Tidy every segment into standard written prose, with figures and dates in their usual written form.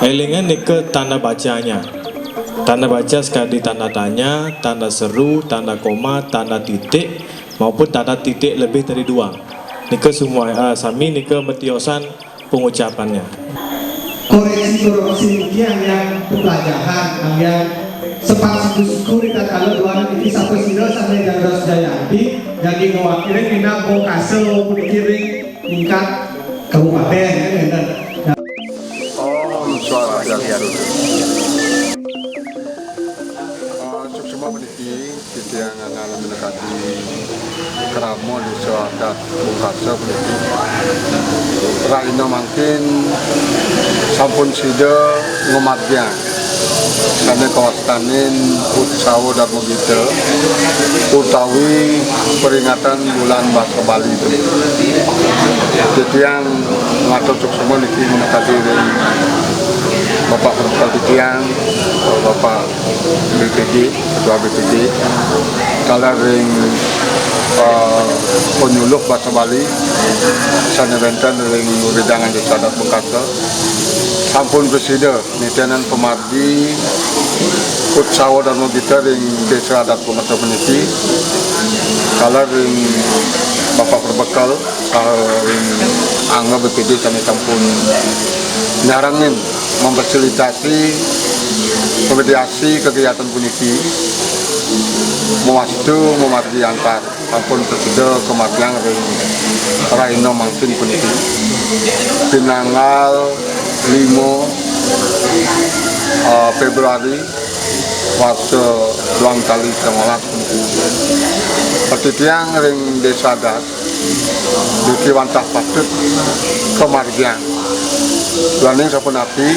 Elingan ke tanda bacanya. Tanda baca sekali tanda tanya, tanda seru, tanda koma, tanda titik, maupun tanda titik lebih dari 2. Nika semua sami nika metiosan pengucapannya. Koreksi yang pembelajaran yang sempat siku kita kalau dua ini sampai sini sampai Gandros Jayanti jadi mewakili kita Bongkasel Putiri tingkat kabupaten kan. Suara semua pendidik yang akan mendekati keramo di suara Bongkasel pendidik Raina makin sampun sida ngomatnya karena kawasanin Utsawo dan Mogite utawi peringatan bulan Bahasa Bali itu. Jadi yang ngatur semua niki mendekati Bapak Pertama Titian, Bapak BPD, Ketua BPD, kalau ring penyuluh Bahasa Bali, sana benten ring wedangan desa adat Bongkasel, sampun presida nitenan pemardi Utsawo dan Mogite ring desa adat Bongkasel peniti, kalau ring Bapak Perbekal, ring angga BPD kami sampun nyarangin memfasilitasi memediasi kegiatan puniki mewastu memardi antar sampun tersedia kematian Raino mangkin puniki tanggal 5 Februari waktu ulang kali 19 petitiang ring desa adat duki wantah patut kemargian Laning sampun api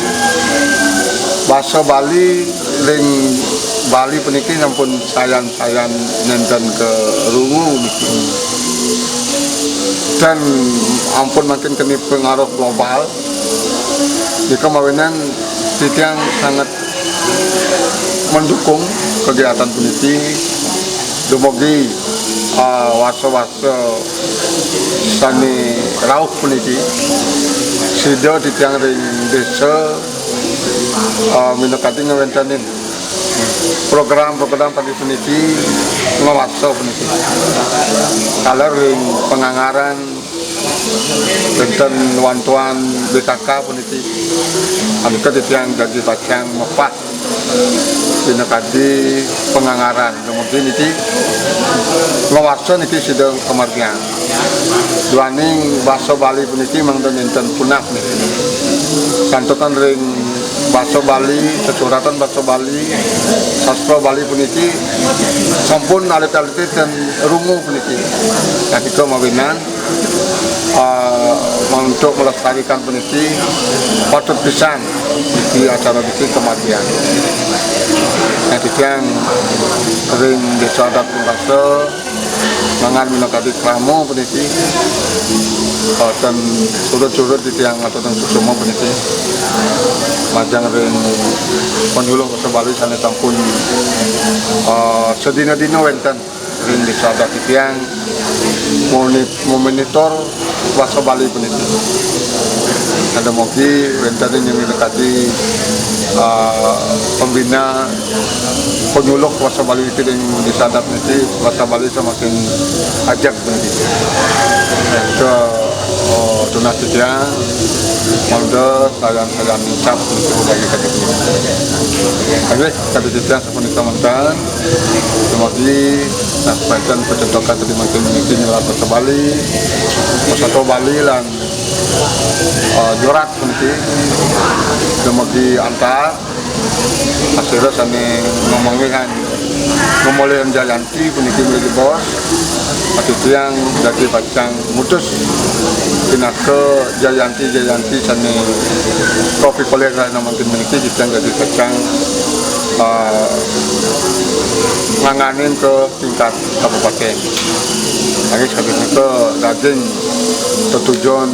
bahasa Bali ring Bali peniki sampun sayan nenten ke rungu dan ampun makin kini pengaruh global jika mawinan titiang sangat mendukung kegiatan peniti dumugi wasa-wasa sani rauh peniti sida di tiang ring desa minakati ngewentanin program-program tadi peniti ngawasa peniti kalau ring penganggaran tentang wantuan BKK peniti amika di tiang gaji bacang mepak minakati penganggaran kemudian ini ngawasa niki sidang kemargian duaning bahasa Bali puniki mangdan enten punah niki kantotan ring bahasa Bali kesuratan bahasa Bali sastra Bali puniki sampun alit-alit dan rungu puniki ketika mawinan untuk melestarikan puniki patut pisan di acara niki kematian yang ring desa adat Bongkasel mangan minakati kramo peniti dan surut-surut di tiang atau tentang semua peniti majang ring penyuluh Bahasa Bali sana tampun sedina-dina wenten ring desa adat di tiang memonitor Bahasa Bali peniti ada mogi wenten yang minakati pembina penyuluh Bahasa Bali itu yang disadap nanti Bahasa Bali semakin ajak nanti ke tunas titiang mangda sayan cap untuk bagi kaki oke kaki titiang sepunika mantan kemudian nah pancen pecentokan tadi makin nyelat bahasa Bali Pasatau Bali lan jorat puniki kemudian antar hasilnya sani ngomongin Jayanti puniki menjadi bos waktu yang jadi bacang mutus tina ke Jayanti sani kopi kolega namun puniki yang jadi bacang nganganin ke tingkat kabupaten lagi sekali ke daging tertujuan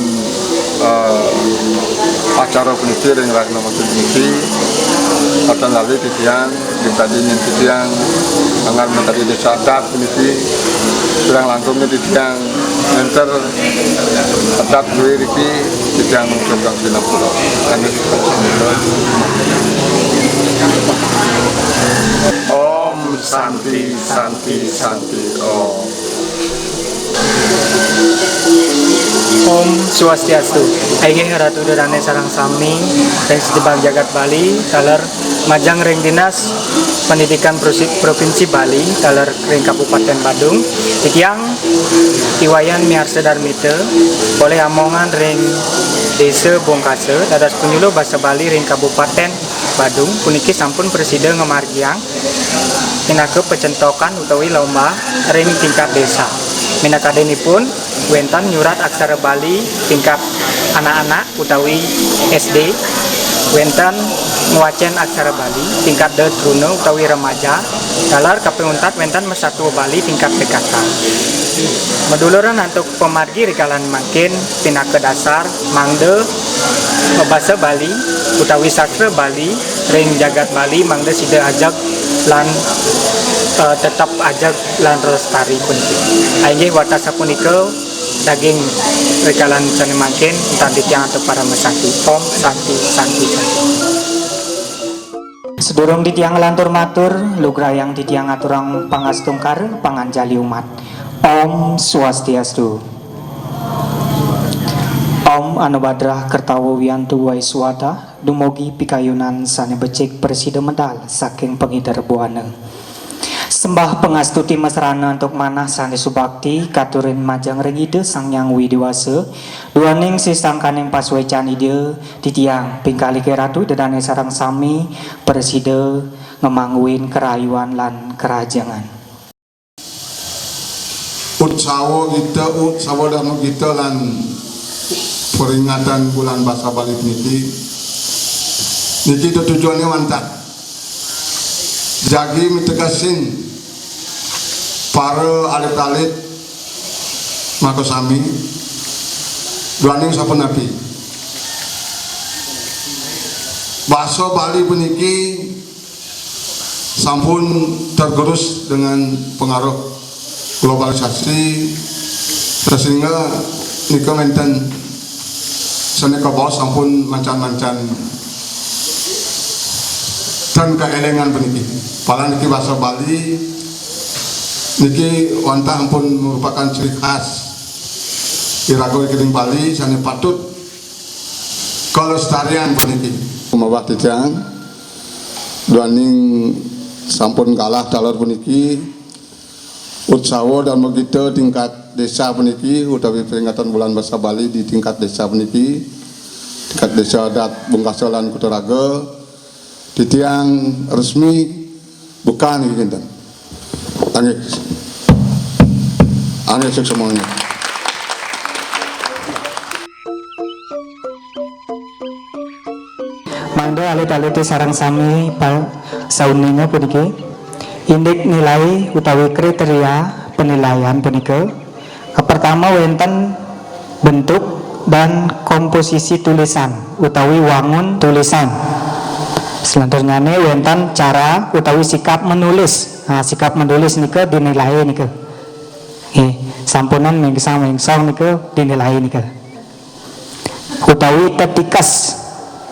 acara penelitian yang lain nomor peneliti akan lalu titiang tadi titiang anggar menteri desa adat peneliti sedang langsung titiang enter adat dua riki titiang sedang Singapura Om Santi Om Swastiastu. Aige Ratu Dodane Sarang Sami dan Sedebang Jagat Bali kaler majang ring dinas pendidikan provinsi Bali kaler ring Kabupaten Badung titiang iwayan miar sedar mite boleh amongan ring desa Bongkase dadas penyuluh bahasa Bali ring Kabupaten Badung puniki sampun presiden ngemargiang tinake pecentokan utawi lomba ring tingkat desa minakadenipun wentan nyurat aksara Bali tingkat anak-anak utawi SD wentan ngwacen aksara Bali tingkat Truna utawi remaja dalar kapenguntat wentan mesatu Bali tingkat dekatan meduluran untuk pemargi rikalan makin tinake dasar mangde bahasa Bali utawi sastra Bali ring jagat Bali mangde sida ajak lan tetap ajak lan lestari puniki aing watasa punika daging rekalan sane makin entar ditiang atau para mesaki Om Santi sedurung ditiang lantur matur lugrayang ditiang aturang pangastungkar panganjali umat Om Swastiastu. Om Anubadrah Kertawa Wiyantu Waiswata dumugi pikayunan sane becik presida medal saking pengidar buana sembah pengastuti mesrana untuk manah sane subakti katurin majang regide sang yang widiwasa duaning sisangkaning paswecan ide titiang pingkali keratu dedane sarang sami presida ngemangguin kerayuan lan kerajangan utsawo dan kita lan peringatan bulan bahasa Bali niki tujuannya mantap jagi mitegasin para alit-alit makosami duaning sapenapi bahasa Bali puniki sampun tergerus dengan pengaruh globalisasi sehingga nika menten senika bos sampun mancan-mancan dan keelengan puniki palang niki bahasa Bali niki wanta ampun merupakan ciri khas Irago Kiring Bali sane patut kelestarian puniki kumawah tijang duaning sampun kalah dalor puniki utsawo dan begitu tingkat desa puniki utawi peringatan bulan bahasa Bali di tingkat desa puniki tingkat desa adat Bongkase lan Kutaraga titiang resmi bukan gitu Angin semuanya. mangde alit-alit sarang sami sauninya puniki indek nilai utawi kriteria penilaian punika pertama wonten bentuk dan komposisi tulisan utawi wangun tulisan selanjutnya wonten cara utawi sikap menulis sikap menulis nika dinilai nika sampunan mengsang nika dinilai nika utawi tetikas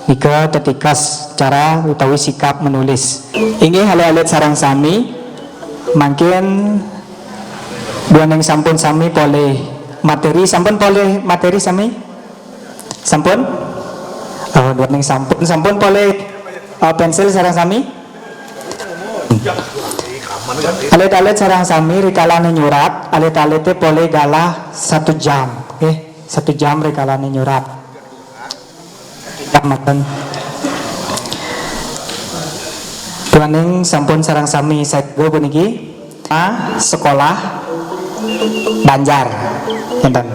nika tetikas cara utawi sikap menulis inggih alit-alit sarang sami mungkin duaneng sampun sami boleh materi sampun boleh materi sami sampun duaning sampun boleh pensil sareng sami alit-alit sareng sami rikalane nyurat alit-alite boleh galah 1 jam 1 jam rikalane nyurat maten duaning sampun sareng sami sego puniki sekolah Banjar enten.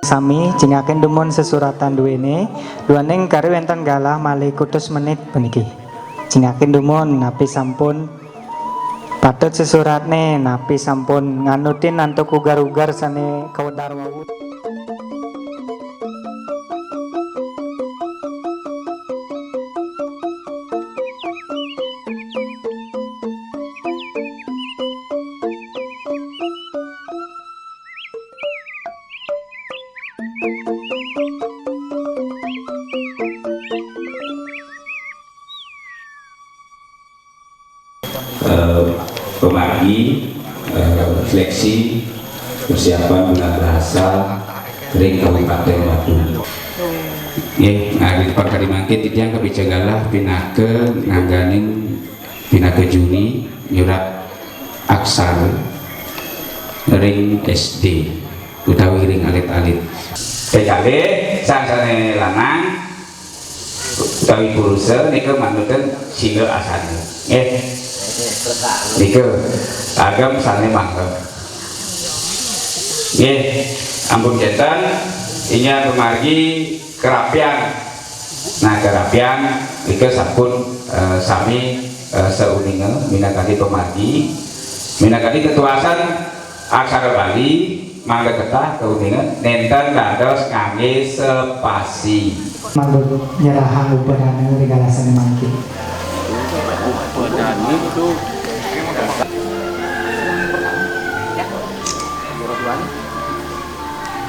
Sami jingaken dumun sesuratan duwene duaning kari wonten galah malih kutus menit puniki jingaken dumun napi sampun patut sesuratne napi sampun nganutin antuk ugar-ugar sane kawedar wau. Pemagi refleksi persiapan bulan bahasa ring Kabupaten Badung. Nggih, ngari perkari mangke titiang kabicagalah pinake ngangganing pinake juri nyurat aksara ring SD utawi ring alit-alit. Tegale sangsane lanang utawi kurusa nika manuten sila asane. Nggih. Nika agam sane mangga. Nggih, ampun jantan inya pemargi kerapian. Nah, kerapian nika sampun sami seuninga minangkani pemargi, minangkani ketuasan aksara Bali mangga ketah keuningan nenten dados kangge spasi. Mangga nyerahan ubenane rigalasan mangki.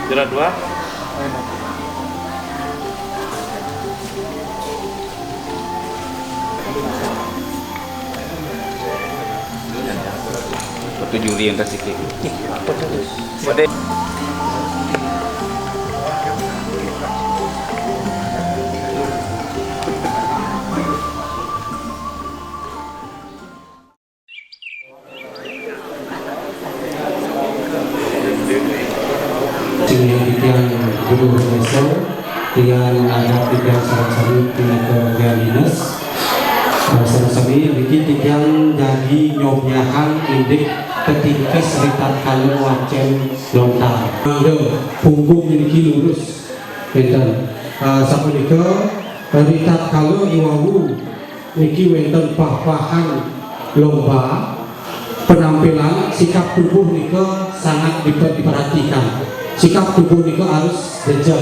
Juara 2. Foto juri yang kasih klik. Foto. sini tiang guru besar tiang ada tiang sarang-sarang pindah ke Gaya Dinas sarang-sarang bikin tiang jadi nyobyahan indik ketika serikat kalau wacem lontar ada punggung miliki lurus benten sampai ke serikat kalau iwawu niki wenten pah-pahan lomba penampilan sikap tubuh nika sangat diperhatikan. Sikap tubuh nika harus jejak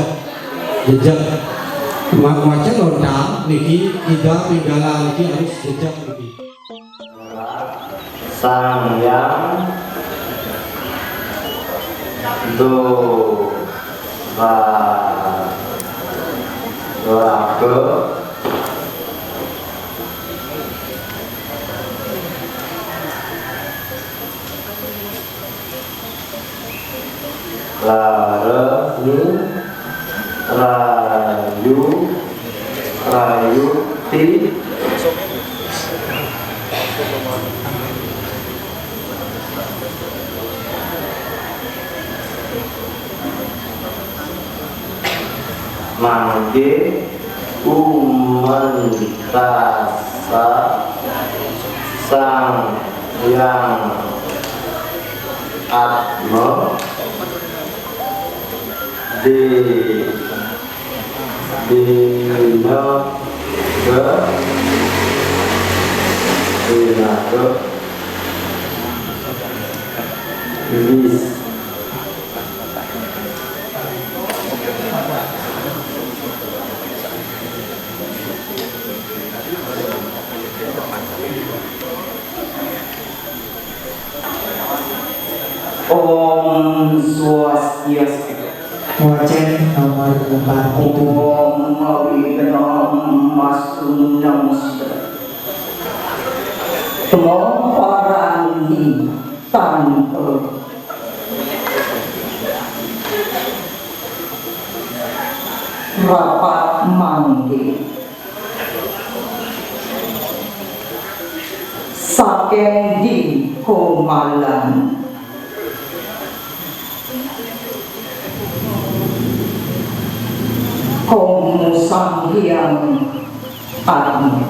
macam lontar niki tidak tinggalan niki harus jejak niki. Sang Yang Doraga Rayuti mangke umantasa Sang Yang Atma Dinaga Bis Om Swastiastu. Wajah nomor 4 itu Om Mawinam Masunam Parani Tanpa Rapat Mangge Sakendi Komalan Om Sang Hyang Atma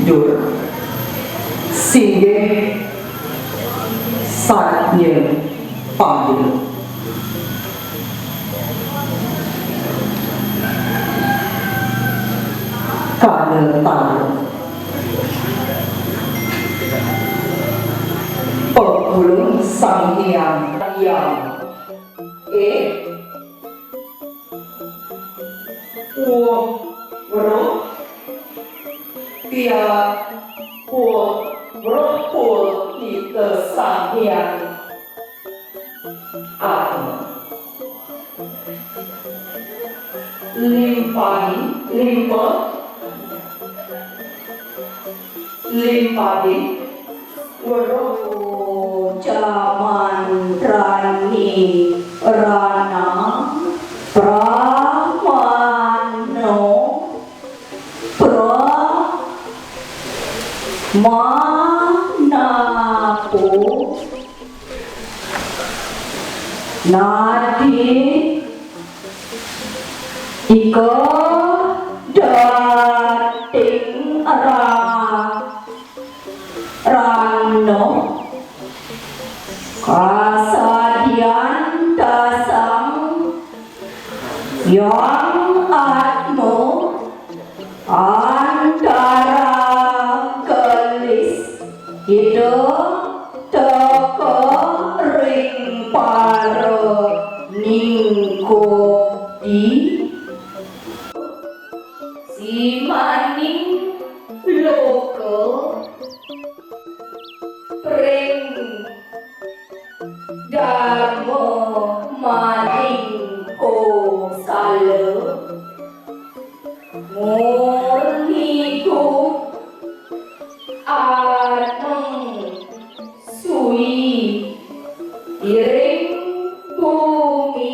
Dur Sige Satya Pada Kanetar Pepulung Sang Hyang Kita Sang Hyang Atma Limpadi Jaman Rani Rana Pramano Manapu Nadi Ika Dating Rano Kasadian Dasang Yang Atmo Antara Gelis Hidup Toko Ring Paro Ningko Di Simaning Loko Ring Darmo Maning Ko Salo Murniku Aneng Sui Iring Bumi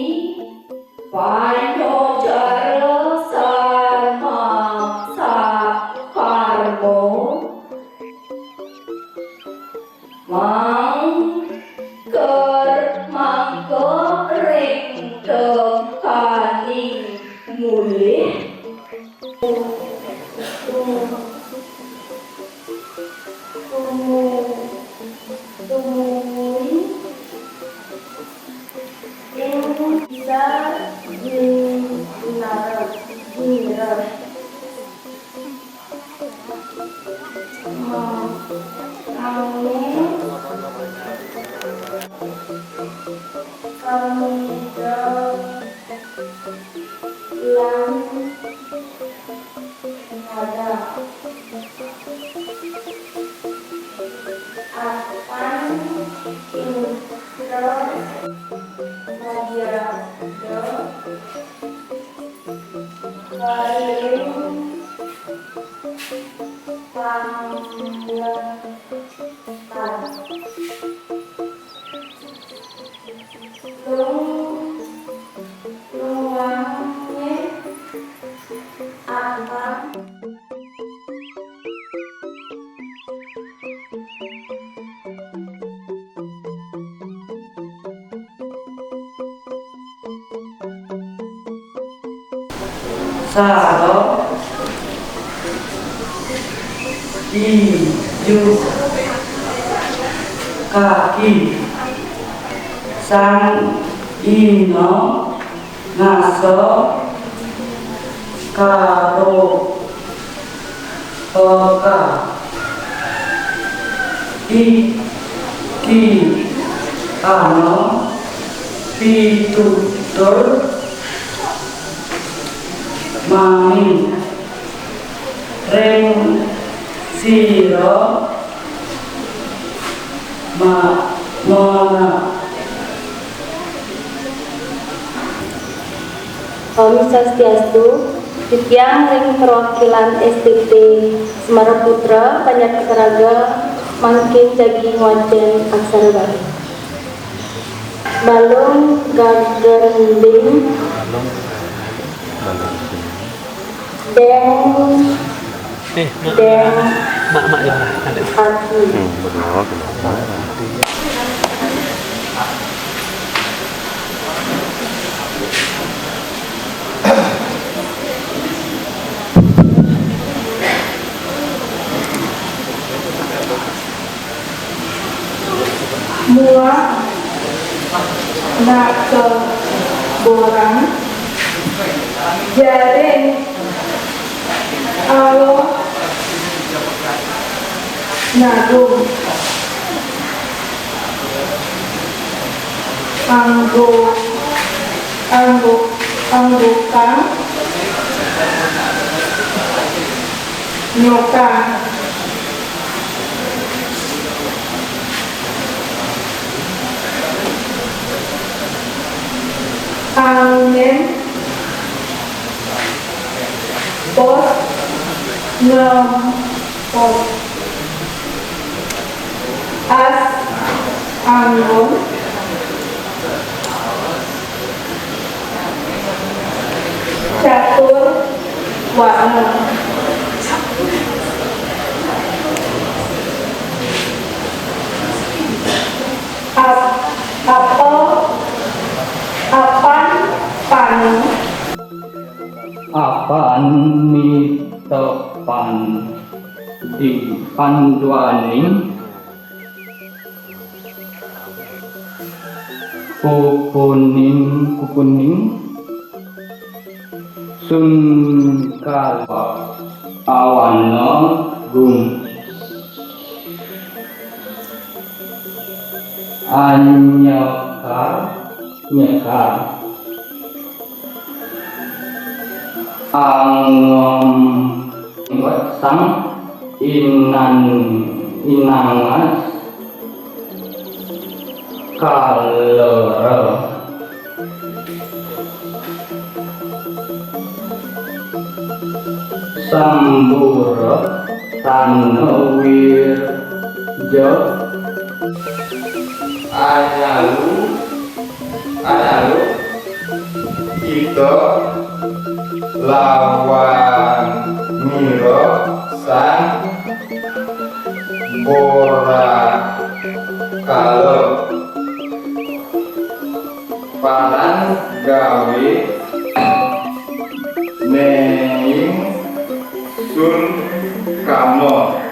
Panojaro Sama Sakarmo Mangker Samudra lan nada akan indra madya kain panggilan luangnya akan saro iju kaki sang ino ngaso karo oka iki ano pitutur mami reng siro mona Om Swastiastu, Dityang ring perwakilan STP Semarang Putra Banyak Seraga Mangkin Jagi Wajan Aksara Bali. Balung gagending deng hati. Muak nak ke borang jaring alo nagung anggukan nyoka angin pos ngempos as anggun catur warna apan mitepan di panduaning kukuning sun kalpa awana gung nyekar sang inangas kalera sambura tanawirja Ayalu kita lawan miro sang bora kalau paran gawe neing sun kamo